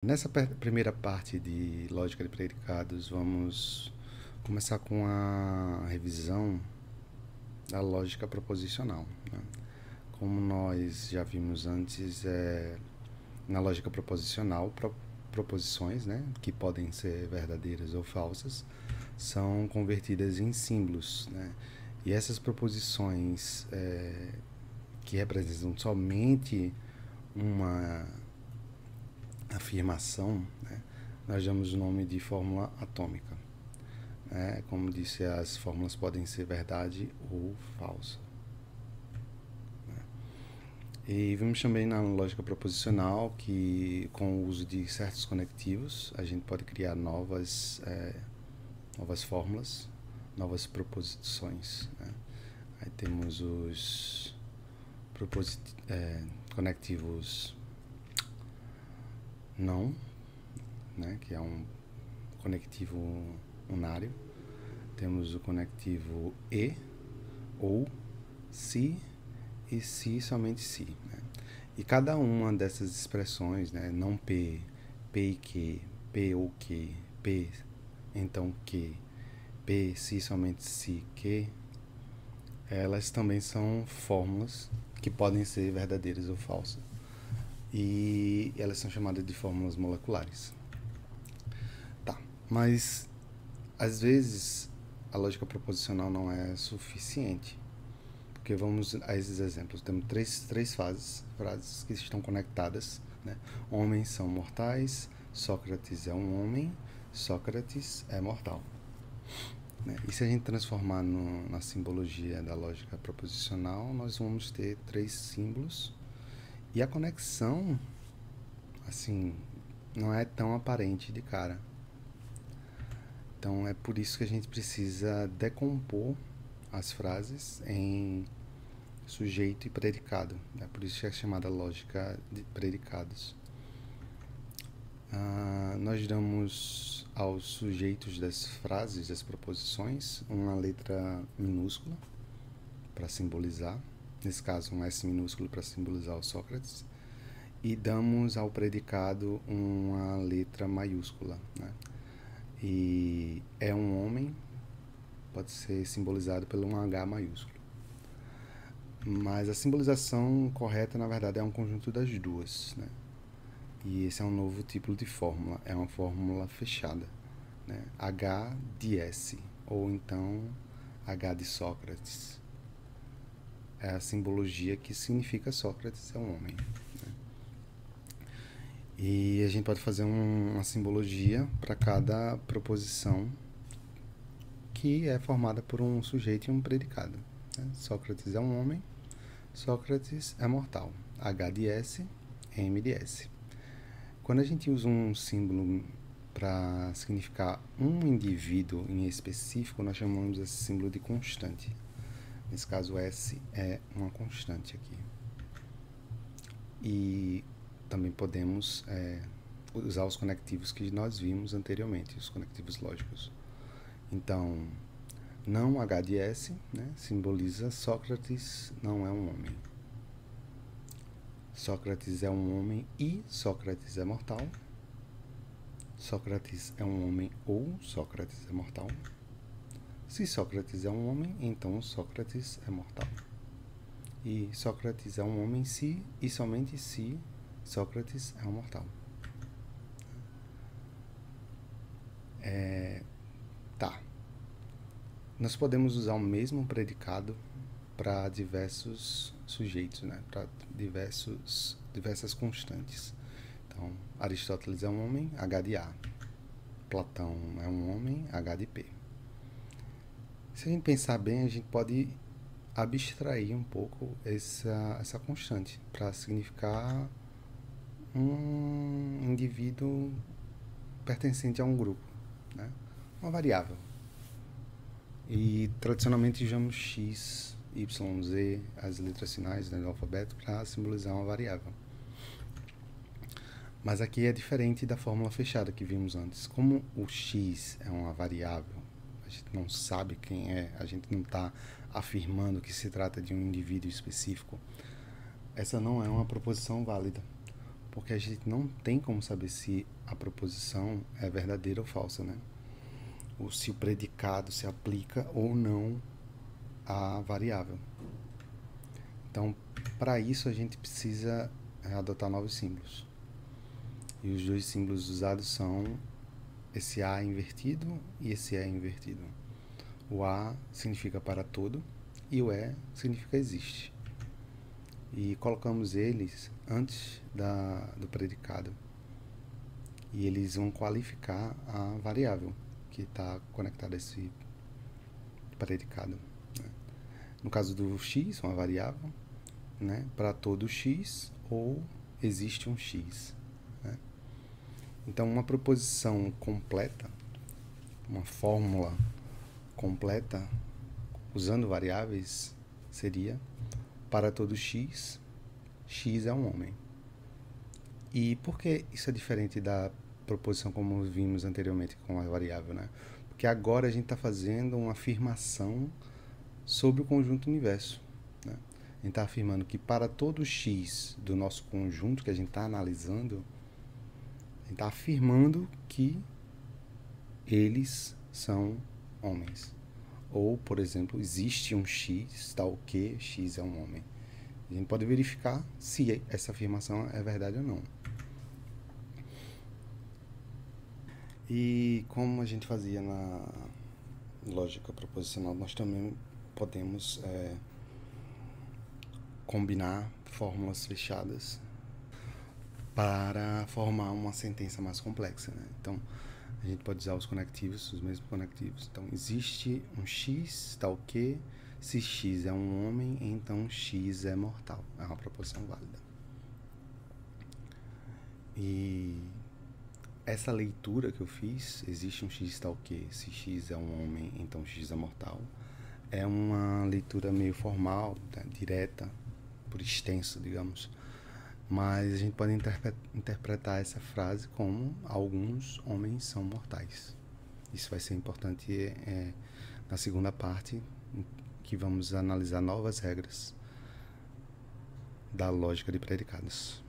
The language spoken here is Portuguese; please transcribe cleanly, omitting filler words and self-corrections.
Nessa primeira parte de lógica de predicados, vamos começar com a revisão da lógica proposicional, né? Como nós já vimos antes, na lógica proposicional, proposições, né, que podem ser verdadeiras ou falsas, são convertidas em símbolos, né? E essas proposições que representam somente uma afirmação, né, nós damos o nome de fórmula atômica. Como disse, as fórmulas podem ser verdade ou falsa. E vimos também na lógica proposicional que, com o uso de certos conectivos, a gente pode criar novas fórmulas, novas proposições, né? Aí temos os conectivos não, né, que é um conectivo unário. Temos o conectivo e, ou, se e se, somente se, né? E cada uma dessas expressões, né, não p, p e que, p ou que, p, então que, p, se, somente se, que, elas também são fórmulas que podem ser verdadeiras ou falsas. E elas são chamadas de fórmulas moleculares. Tá, mas às vezes a lógica proposicional não é suficiente. Porque vamos a esses exemplos. Temos três frases que estão conectadas, né? Homens são mortais, Sócrates é um homem, Sócrates é mortal. Né? E se a gente transformar na simbologia da lógica proposicional, nós vamos ter 3 símbolos. E a conexão, assim, não é tão aparente de cara. Então é por isso que a gente precisa decompor as frases em sujeito e predicado. É por isso que é chamada lógica de predicados. Nós damos aos sujeitos das frases, das proposições, uma letra minúscula para simbolizar. Nesse caso, um S minúsculo para simbolizar o Sócrates. E damos ao predicado uma letra maiúscula, né? E é um homem, pode ser simbolizado por um H maiúsculo. Mas a simbolização correta, na verdade, é um conjunto das duas, né? E esse é um novo tipo de fórmula, é uma fórmula fechada, né? H de S, ou então H de Sócrates. É a simbologia que significa Sócrates é um homem, né? E a gente pode fazer uma simbologia para cada proposição que é formada por um sujeito e um predicado, né? Sócrates é um homem, Sócrates é mortal. H de S, M de S. Quando a gente usa um símbolo para significar um indivíduo em específico, nós chamamos esse símbolo de constante. Nesse caso, S é uma constante aqui. E também podemos usar os conectivos que nós vimos anteriormente, os conectivos lógicos. Então, não H de S, né, simboliza Sócrates não é um homem. Sócrates é um homem e Sócrates é mortal. Sócrates é um homem ou Sócrates é mortal. Se Sócrates é um homem, então Sócrates é mortal. E Sócrates é um homem se e somente se Sócrates é um mortal. Tá. Nós podemos usar o mesmo predicado para diversos sujeitos, né? Para diversas constantes. Então, Aristóteles é um homem, H de A. Platão é um homem, H de P. Se a gente pensar bem, a gente pode abstrair um pouco essa constante para significar um indivíduo pertencente a um grupo, né? Uma variável. E tradicionalmente usamos X, Y, Z, as letras finais, né, do alfabeto, para simbolizar uma variável. Mas aqui é diferente da fórmula fechada que vimos antes. Como o X é uma variável, a gente não sabe quem é, a gente não está afirmando que se trata de um indivíduo específico, essa não é uma proposição válida, porque a gente não tem como saber se a proposição é verdadeira ou falsa, né? Ou se o predicado se aplica ou não à variável. Então, para isso a gente precisa adotar novos símbolos. E os dois símbolos usados são esse A invertido e esse E invertido. O A significa para todo e o E significa existe. E colocamos eles antes do predicado. E eles vão qualificar a variável que está conectada a esse predicado, né? No caso do x, uma variável, né? Para todo x ou existe um x, né? Então, uma proposição completa, uma fórmula completa, usando variáveis, seria: para todo x, x é um homem. E por que isso é diferente da proposição como vimos anteriormente com a variável, né? Porque agora a gente está fazendo uma afirmação sobre o conjunto universo, né? A gente está afirmando que para todo x do nosso conjunto que a gente está analisando, a gente está afirmando que eles são homens. Ou, por exemplo, existe um x, tal que x é um homem. A gente pode verificar se essa afirmação é verdade ou não. E como a gente fazia na lógica proposicional, nós também podemos combinar fórmulas fechadas para formar uma sentença mais complexa, né? Então, a gente pode usar os conectivos, os mesmos conectivos. Então, existe um x, tal que, se x é um homem, então x é mortal. É uma proposição válida. E essa leitura que eu fiz, existe um x tal que, se x é um homem, então x é mortal, é uma leitura meio formal, tá? Direta, por extenso, digamos. Mas a gente pode interpretar essa frase como: alguns homens são mortais. Isso vai ser importante na segunda parte, que vamos analisar novas regras da lógica de predicados.